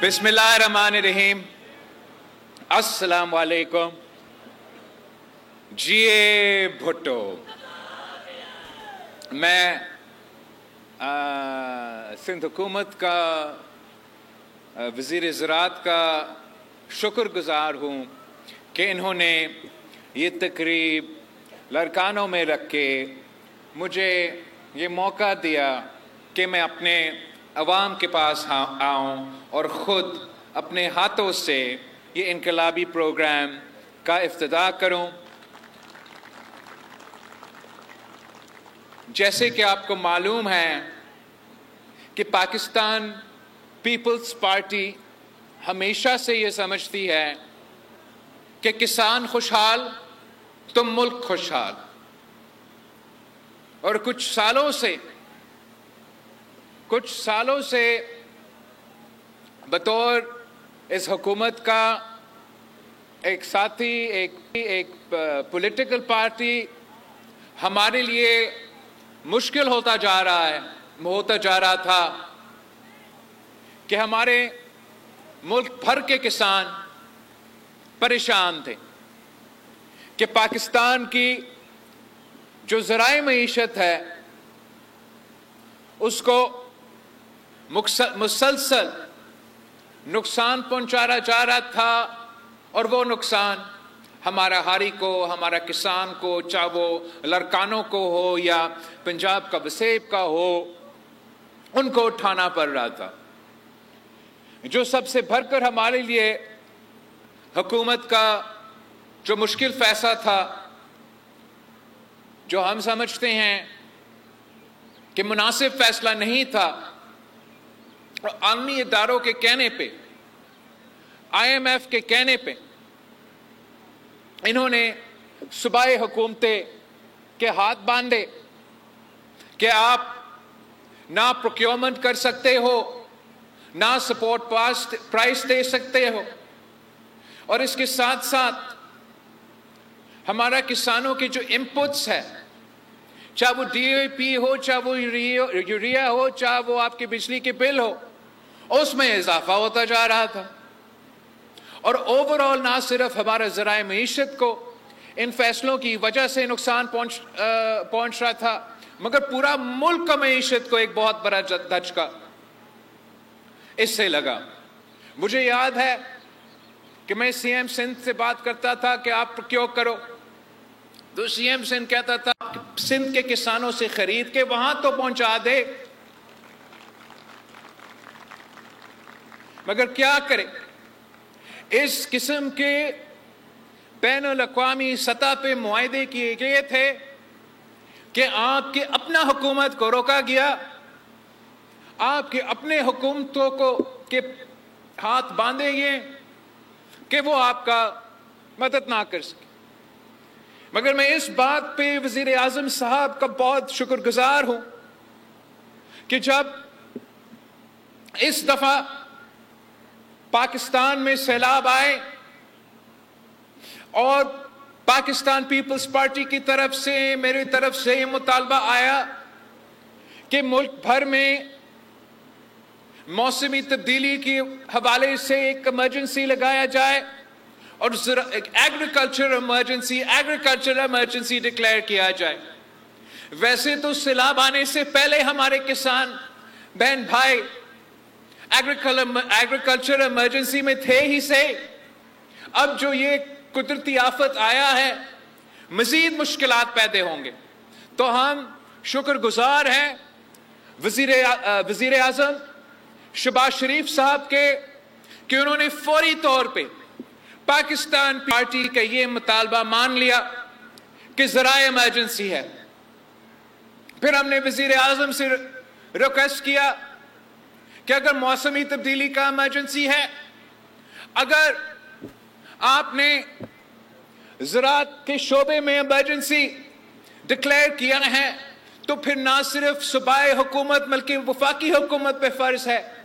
बिस्मिल्लाहिर्रहमानिर्रहीम। अस्सलाम वालेकुम। जिए भुट्टो। मैं सिंध हुकूमत का वज़ीर ज़राअत का शुक्रगुज़ार हूँ कि इन्होंने ये तकरीब लड़कानों में रख के मुझे ये मौका दिया कि मैं अपने अवाम के पास आऊँ और ख़ुद अपने हाथों से ये इनकलाबी प्रोग्राम का इफ्तिताह करूँ। जैसे कि आपको मालूम है कि पाकिस्तान पीपल्स पार्टी हमेशा से ये समझती है कि किसान खुशहाल तो मुल्क खुशहाल, और कुछ सालों से बतौर इस हुकूमत का एक साथी, एक पॉलिटिकल पार्टी हमारे लिए मुश्किल होता जा रहा था कि हमारे मुल्क भर के किसान परेशान थे कि पाकिस्तान की जो ज़राए मईशत है उसको मुसलसल नुकसान पहुंचाया जा रहा था, और वो नुकसान हमारा हारी को, हमारा किसान को, चाहे वो लड़कानों को हो या पंजाब का वसेब का हो, उनको उठाना पड़ रहा था। जो सबसे भरकर हमारे लिए हुकूमत का जो मुश्किल फैसला था, जो हम समझते हैं कि मुनासिब फैसला नहीं था, और आलमी इदारों के कहने पे, IMF के कहने पे इन्होंने सूबाई हुकूमतें के हाथ बांधे कि आप ना प्रोक्योरमेंट कर सकते हो, ना सपोर्ट प्राइस दे सकते हो, और इसके साथ साथ हमारा किसानों के जो इनपुट्स है, चाहे वो DAP हो, चाहे वो यूरिया हो, चाहे वो आपके बिजली के बिल हो, उसमें इजाफा होता जा रहा था। और ओवरऑल ना सिर्फ हमारा ज़राए मईशत को इन फैसलों की वजह से नुकसान पहुंच रहा था, मगर पूरा मुल्क का मईशत को एक बहुत बड़ा धचका इससे लगा। मुझे याद है कि मैं CM सिंध से बात करता था कि आप क्यों करो, तो CM सिंध कहता था सिंध के किसानों से खरीद के वहां तो पहुंचा दे, मगर क्या करें, इस किस्म के बैनुल अक़वामी सतह पे मुआहदे किए गए थे कि आपके अपना हुकूमत को रोका गया, आपके अपने हुकूमतों को के हाथ बांधे गए कि वो आपका मदद ना कर सके। मगर मैं इस बात पे वज़ीर आज़म साहब का बहुत शुक्रगुजार हूं कि जब इस दफा पाकिस्तान में सैलाब आए और पाकिस्तान पीपल्स पार्टी की तरफ से, मेरी तरफ से ये मुतालबा आया कि मुल्क भर में मौसमी तब्दीली के हवाले से एक इमरजेंसी लगाया जाए और एक एग्रीकल्चर इमरजेंसी डिक्लेयर किया जाए। वैसे तो सैलाब आने से पहले हमारे किसान बहन भाई एग्रीकल्चर इमरजेंसी में थे ही से, अब जो ये कुदरती आफत आया है मजीद मुश्किलात पैदा होंगे। तो हम शुक्रगुजार हैं वज़ीर आज़म शहबाज शरीफ साहब के कि उन्होंने फौरी तौर पे पाकिस्तान पार्टी का ये मुतालबा मान लिया कि ज़राए इमरजेंसी है। फिर हमने वज़ीर आज़म से रिक्वेस्ट किया कि अगर मौसमी तब्दीली का इमरजेंसी है, अगर आपने ज़राअत के शोबे में इमरजेंसी डिक्लेयर किया है, तो फिर ना सिर्फ सूबाई हुकूमत बल्कि वफाकी हुकूमत पे फर्ज है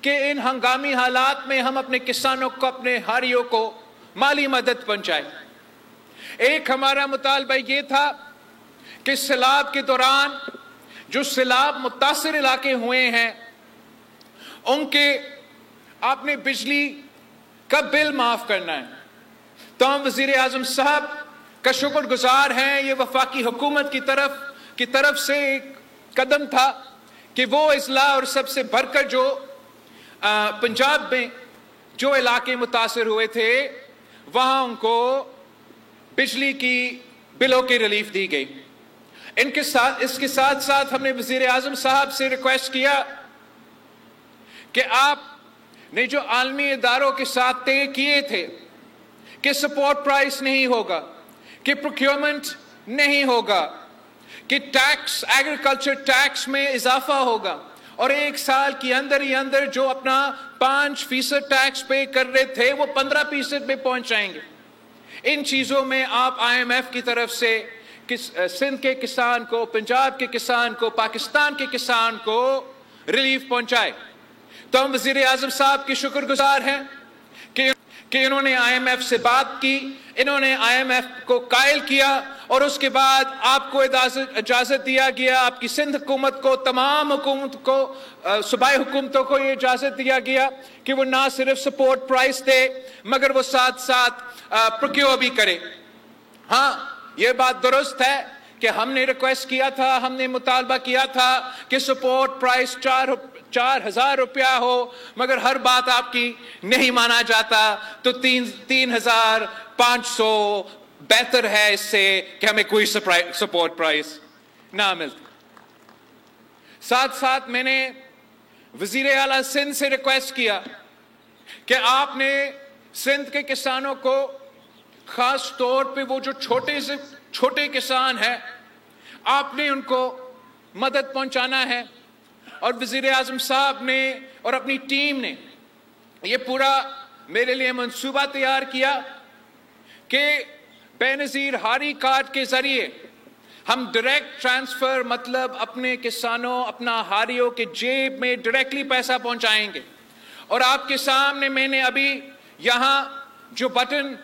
कि इन हंगामी हालात में हम अपने किसानों को, अपने हारियों को माली मदद पहुंचाएं। एक हमारा मुतालबा ये था कि सैलाब के दौरान जो सैलाब मुतासिर इलाके हुए हैं उनके आपने बिजली का बिल माफ करना है। तो हम वजीर आजम साहब का शुक्रगुजार हैं। ये वफाकी हुकूमत की तरफ से एक कदम था कि वो इजला और सबसे बढ़कर जो पंजाब में जो इलाके मुतासर हुए थे वहां उनको बिजली की बिलों की रिलीफ दी गई। इसके साथ साथ हमने वजीर आजम साहब से रिक्वेस्ट किया कि आपने जो आलमी इदारों के साथ तय किए थे कि सपोर्ट प्राइस नहीं होगा, कि प्रोक्योरमेंट नहीं होगा, कि टैक्स एग्रीकल्चर टैक्स में इजाफा होगा और एक साल के अंदर ही अंदर जो अपना 5% टैक्स पे कर रहे थे वो 15% पे पहुंच जाएंगे। इन चीजों में आप IMF की तरफ से सिंध के किसान को, पंजाब के किसान को, पाकिस्तान के किसान को रिलीफ पहुंचाए। तो हम वजीर आजम साहब के शुक्रगुजार हैं कि इन्होंने IMF से बात की, इन्होंने IMF को कायल किया और उसके बाद आपको इजाजत दिया गया, आपकी सिंध हुकूमत को, तमाम हुकूमत को, सूबाई हुकूमतों को ये इजाजत दिया गया कि वो ना सिर्फ सपोर्ट प्राइस दे मगर वो साथ साथ प्रोक्योर भी करे। हाँ, ये बात दुरुस्त है कि हमने रिक्वेस्ट किया था, हमने मुतालबा किया था कि सपोर्ट प्राइस 4,000 रुपया हो, मगर हर बात आपकी नहीं माना जाता। तो 3,500 बेहतर है इससे कि हमें कोई सपोर्ट प्राइस ना मिलता। साथ साथ मैंने वजीर आला सिंध से रिक्वेस्ट किया कि आपने सिंध के किसानों को, खास तौर पे वो जो छोटे किसान हैं, आपने उनको मदद पहुंचाना है। और वजीर आजम साहब ने और अपनी टीम ने ये पूरा मेरे लिए मंसूबा तैयार किया कि बेनजीर हारी कार्ड के जरिए हम डायरेक्ट ट्रांसफर, मतलब अपने किसानों, अपना हारियों के जेब में डायरेक्टली पैसा पहुंचाएंगे। और आपके सामने मैंने अभी यहां जो बटन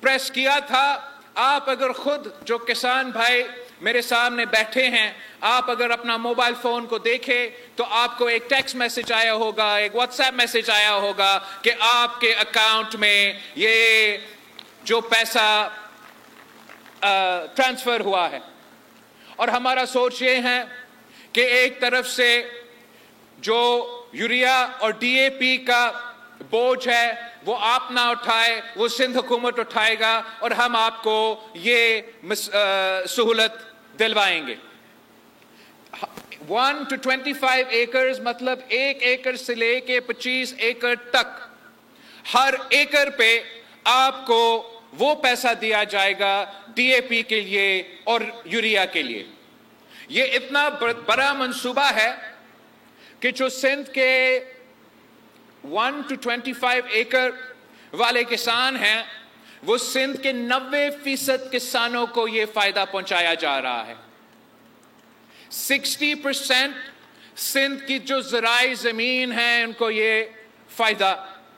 प्रेस किया था, आप अगर खुद जो किसान भाई मेरे सामने बैठे हैं, आप अगर अपना मोबाइल फोन को देखें तो आपको एक टेक्स्ट मैसेज आया होगा, एक व्हाट्सएप मैसेज आया होगा कि आपके अकाउंट में ये जो पैसा ट्रांसफर हुआ है। और हमारा सोच ये है कि एक तरफ से जो यूरिया और DAP का बोझ है वो आप ना उठाए, वो सिंध हुकूमत उठाएगा और हम आपको ये सहूलत दिलवाएंगे। 1 to 25 एकड़, मतलब 1 एकड़ से लेके 25 एकड़ तक, हर एकड़ पे आपको वो पैसा दिया जाएगा DAP के लिए और यूरिया के लिए। ये इतना बड़ा मंसूबा है कि जो सिंध के 1 to 25 एकड़ वाले किसान हैं, वो सिंध के 90% किसानों को ये फायदा पहुंचाया जा रहा है। 60% सिंध की जो ज़राई ज़मीन है उनको ये फायदा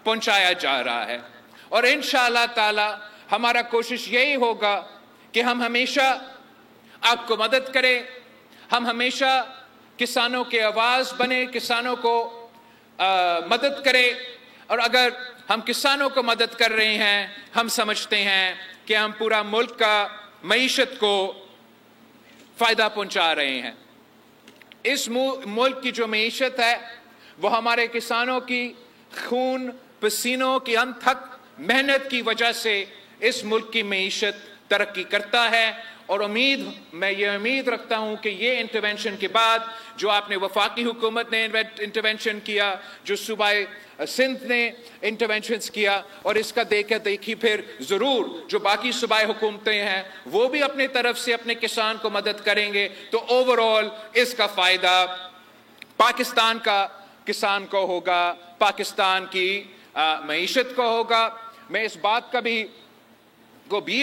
पहुंचाया जा रहा है। और इंशाअल्लाह ताला हमारा कोशिश यही होगा कि हम हमेशा आपको मदद करें, हम हमेशा किसानों के आवाज़ बने, किसानों को मदद करें। और अगर हम किसानों को मदद कर रहे हैं, हम समझते हैं कि हम पूरा मुल्क का मईशत को फ़ायदा पहुंचा रहे हैं। इस मुल्क की जो मईशत है वो हमारे किसानों की खून पसीनों की अनथक मेहनत की वजह से इस मुल्क की मईशत तरक्की करता है। और मैं ये उम्मीद रखता हूँ कि ये इंटरवेंशन के बाद जो आपने वफाकी हुकूमत ने इंटरवेंशन किया, जो सूबाई सिंध ने इंटरवेंशंस किया, और इसका देखी फिर ज़रूर जो बाकी सूबाई हुकूमतें हैं वो भी अपने तरफ से अपने किसान को मदद करेंगे, तो ओवरऑल इसका फ़ायदा पाकिस्तान का किसान को होगा, पाकिस्तान की मईशत को होगा। मैं इस बात का भी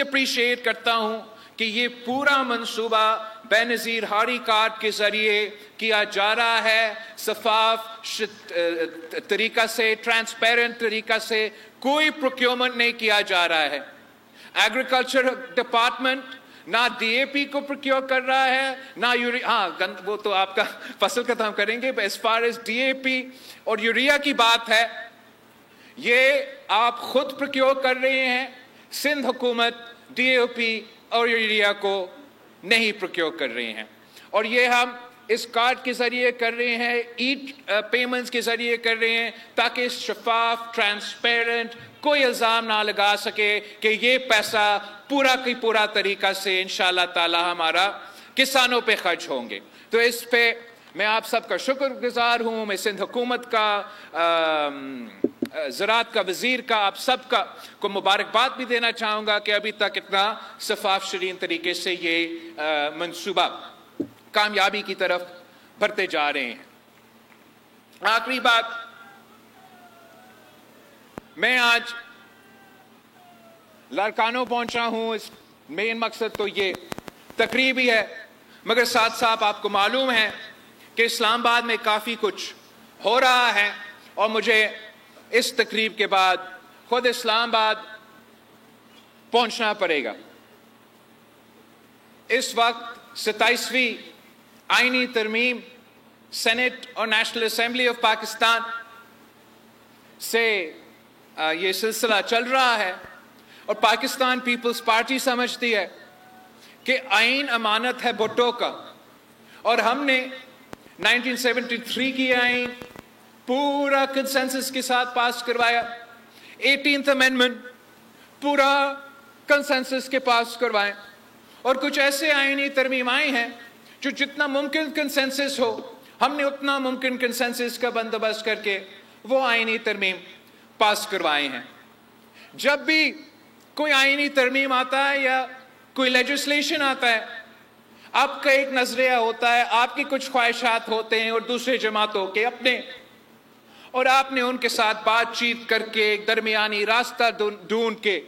अप्रिशिएट करता हूँ कि ये पूरा मंसूबा बेनज़ीर हारी कार्ड के ज़रिए किया जा रहा है, शफाफ तरीका से, ट्रांसपेरेंट तरीका से, कोई प्रोक्योरमेंट नहीं किया जा रहा है। एग्रीकल्चर डिपार्टमेंट ना DAP को प्रोक्योर कर रहा है, ना यूरिया, हाँ वो तो आपका फसल का काम करेंगे। एज फार एज DAP और यूरिया की बात है یہ آپ خود پروکیور کر رہے ہیں، سندھ حکومت ڈی اے پی اور ایریا کو نہیں پروکیور کر رہے ہیں، اور یہ ہم اس کارڈ کے ذریعے کر رہے ہیں، پیمنٹس کے ذریعے کر رہے ہیں، تاکہ شفاف، ٹرانسپیرنٹ، کوئی الزام نہ لگا سکے کہ یہ پیسہ پورا کی پورا طریقہ سے انشاءاللہ تعالی ہمارا کسانوں پہ خرچ ہوں گے۔ تو اس پہ میں آپ سب کا شکر گزار ہوں، میں سندھ حکومت کا، زراعت کا وزیر کا، آپ سب کا کو مبارکباد بھی دینا چاہوں گا کہ ابھی تک اتنا شفاف شرین طریقے سے یہ منصوبہ کامیابی کی طرف بڑھتے جا رہے ہیں۔ آخری بات، میں آج لاڑکانوں پہنچا ہوں، اس مین مقصد تو یہ تقریب ہی ہے، مگر ساتھ ساتھ آپ کو معلوم ہے کہ اسلام آباد میں کافی کچھ ہو رہا ہے، اور مجھے اس تقریب کے بعد خود اسلام آباد پہنچنا پڑے گا۔ اس وقت 27ویں آئینی ترمیم سینٹ اور نیشنل اسمبلی آف پاکستان سے یہ سلسلہ چل رہا ہے، اور پاکستان پیپلز پارٹی سمجھتی ہے کہ آئین امانت ہے بھٹو کا، اور ہم نے 1973 کی آئین پورا کنسنسس کے ساتھ پاس کروایا، 18th امینڈمنٹ پورا کنسنسس کے پاس کروائے، اور کچھ ایسے آئینی ترمیم آئے ہیں جو جتنا ممکن کنسنسس ہو، ہم نے اتنا ممکن کنسنسس کا بندوبست کر کے وہ آئینی ترمیم پاس کروائے ہیں۔ جب بھی کوئی آئینی ترمیم آتا ہے یا کوئی لیجسلیشن آتا ہے، آپ کا ایک نظریہ ہوتا ہے، آپ کی کچھ خواہشات ہوتے ہیں اور دوسرے جماعتوں کے اپنے، اور آپ نے ان کے ساتھ بات چیت کر کے ایک درمیانی راستہ ڈھونڈ کے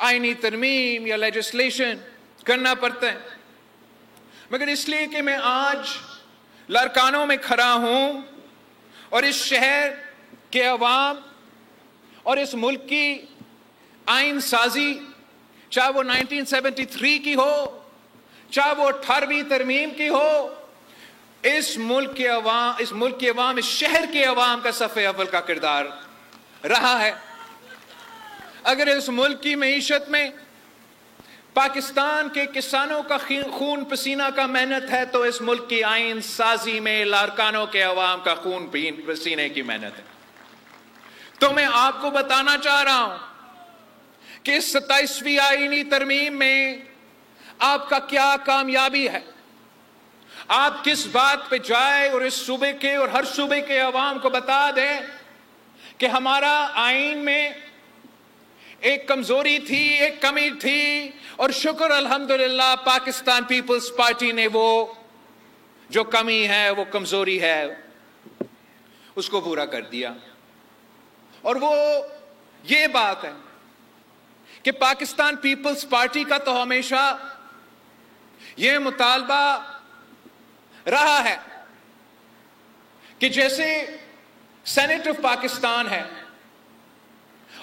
آئینی ترمیم یا لیجسلیشن کرنا پڑتا ہے۔ مگر اس لیے کہ میں آج لاڑکانوں میں کھڑا ہوں اور اس شہر کے عوام اور اس ملک کی آئین سازی، چاہے وہ 1973 کی ہو، چاہے وہ 18ویں ترمیم کی ہو، اس ملک کے عوام، اس شہر کے عوام کا صف اول کا کردار رہا ہے۔ اگر اس ملک کی معیشت میں پاکستان کے کسانوں کا خون پسینہ کا محنت ہے، تو اس ملک کی آئین سازی میں لاڑکانوں کے عوام کا خون پسینے کی محنت ہے۔ تو میں آپ کو بتانا چاہ رہا ہوں کہ اس 27ویں آئینی ترمیم میں آپ کا کیا کامیابی ہے، آپ کس بات پہ جائے اور اس صوبے کے اور ہر صوبے کے عوام کو بتا دیں کہ ہمارا آئین میں ایک کمزوری تھی، ایک کمی تھی، اور شکر الحمدللہ پاکستان پیپلز پارٹی نے وہ جو کمی ہے، وہ کمزوری ہے، اس کو پورا کر دیا۔ اور وہ یہ بات ہے کہ پاکستان پیپلز پارٹی کا تو ہمیشہ یہ مطالبہ رہا ہے کہ جیسے سینٹ آف پاکستان ہے،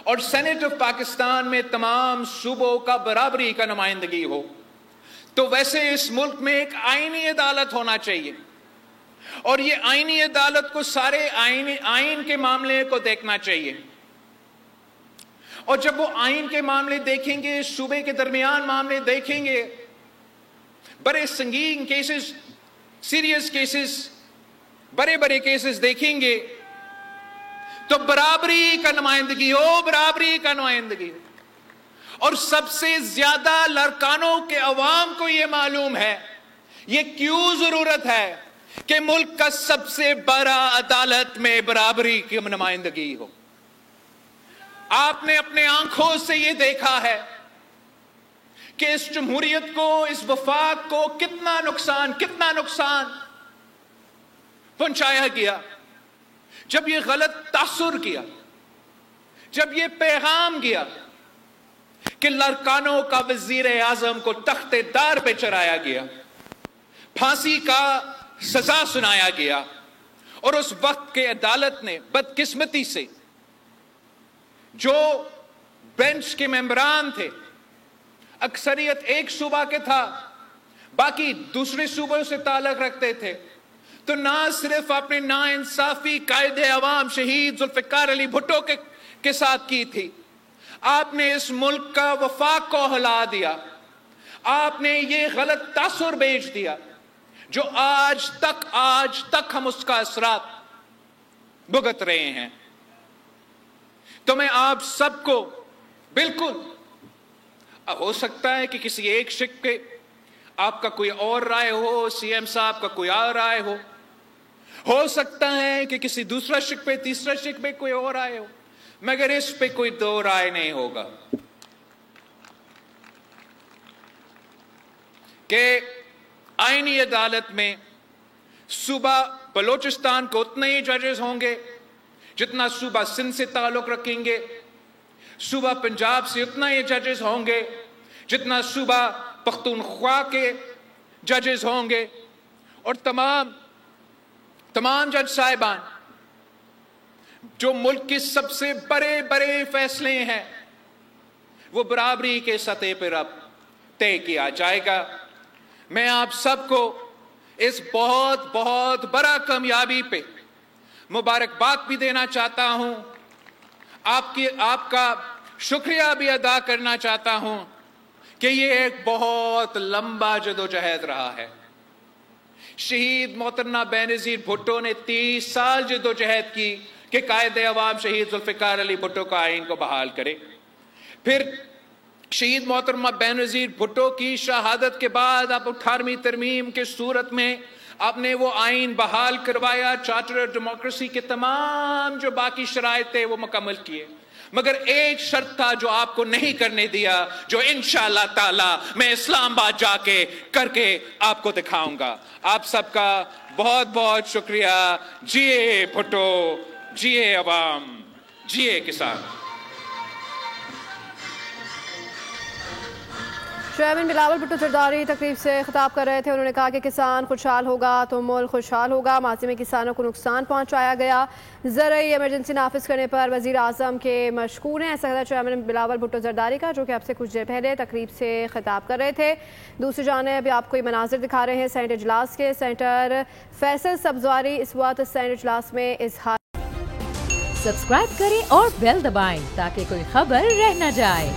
اور سینٹ آف پاکستان میں تمام صوبوں کا برابری کا نمائندگی ہو، تو ویسے اس ملک میں ایک آئینی عدالت ہونا چاہیے، اور یہ آئینی عدالت کو سارے آئین کے معاملے کو دیکھنا چاہیے، اور جب وہ آئین کے معاملے دیکھیں گے، صوبے کے درمیان معاملے دیکھیں گے، بڑے سنگین کیسز، سیریس کیسز، بڑے بڑے کیسز دیکھیں گے، تو برابری کا نمائندگی ہو، برابری کا نمائندگی ہو۔ اور سب سے زیادہ لاڑکانوں کے عوام کو یہ معلوم ہے، یہ کیوں ضرورت ہے کہ ملک کا سب سے بڑا عدالت میں برابری کی نمائندگی ہو۔ آپ نے اپنے آنکھوں سے یہ دیکھا ہے کہ اس جمہوریت کو، اس وفاق کو کتنا نقصان پہنچایا گیا جب یہ غلط تاثر کیا، جب یہ پیغام گیا کہ لاڑکانوں کا وزیر اعظم کو تخت دار پہ چڑھایا گیا، پھانسی کا سزا سنایا گیا، اور اس وقت کے عدالت نے بدقسمتی سے جو بینچ کے ممبران تھے، اکثریت ایک صوبہ کے تھا، باقی دوسرے صوبوں سے تعلق رکھتے تھے، تو نہ صرف اپنے ناانصافی قائد عوام شہید ذوالفقار علی بھٹو کے ساتھ کی تھی، آپ نے اس ملک کا وفاق کو ہلا دیا، آپ نے یہ غلط تاثر بھیج دیا جو آج تک ہم اس کا اثرات بھگت رہے ہیں۔ تو میں آپ سب کو بالکل، ہو سکتا ہے کہ کسی ایک شق پہ آپ کا کوئی اور رائے ہو، سی ایم صاحب کا کوئی اور رائے ہو سکتا ہے کہ کسی دوسرا شق پہ، تیسرا شق پہ کوئی اور رائے ہو، مگر اس پہ کوئی دو رائے نہیں ہوگا کہ آئینی عدالت میں صوبہ بلوچستان کو اتنے ہی ججز ہوں گے جتنا صوبہ سندھ سے تعلق رکھیں گے، صوبہ پنجاب سے اتنا ہی ججز ہوں گے جتنا صوبہ پختونخوا کے ججز ہوں گے، اور تمام جج صاحبان جو ملک کے سب سے بڑے فیصلے ہیں وہ برابری کے سطح پر اب طے کیا جائے گا۔ میں آپ سب کو اس بہت بڑا کامیابی پہ مبارکباد بھی دینا چاہتا ہوں، آپ کا شکریہ بھی ادا کرنا چاہتا ہوں کہ یہ ایک بہت لمبا جدوجہد رہا ہے۔ شہید محترمہ بینظیر بھٹو نے 30 سال جدوجہد کی کہ قائد عوام شہید ذوالفقار علی بھٹو کا آئین کو بحال کرے، پھر شہید محترمہ بینظیر بھٹو کی شہادت کے بعد آپ 18ویں ترمیم کے صورت میں آپ نے وہ آئین بحال کروایا، چارٹر آف ڈیموکریسی کے تمام جو باقی شرائط تھے وہ مکمل کیے، مگر ایک شرط تھا جو آپ کو نہیں کرنے دیا، جو انشاءاللہ تعالی میں اسلام آباد جا کے کر کے آپ کو دکھاؤں گا۔ آپ سب کا بہت شکریہ۔ جیے بھٹو، جیے عوام، جیے کسان۔ چیئرمین بلاول بھٹو زرداری تقریب سے خطاب کر رہے تھے، انہوں نے کہا کہ کسان خوشحال ہوگا تو ملک خوشحال ہوگا۔ ماضی میں کسانوں کو نقصان پہنچایا گیا، زرعی ایمرجنسی نافذ کرنے پر وزیر اعظم کے مشکور ہیں، ایسا کہا چیئرمین بلاول بھٹو زرداری کا، جو کہ اب سے کچھ دیر پہلے تقریب سے خطاب کر رہے تھے۔ دوسری جانب آپ کو یہ مناظر دکھا رہے ہیں سینٹ اجلاس کے۔ سینیٹر فیصل سبزواری اس وقت سینٹ اجلاس میں اظہار۔ سبسکرائب کریں اور بیل دبائیں تاکہ کوئی خبر رہ نہ جائے۔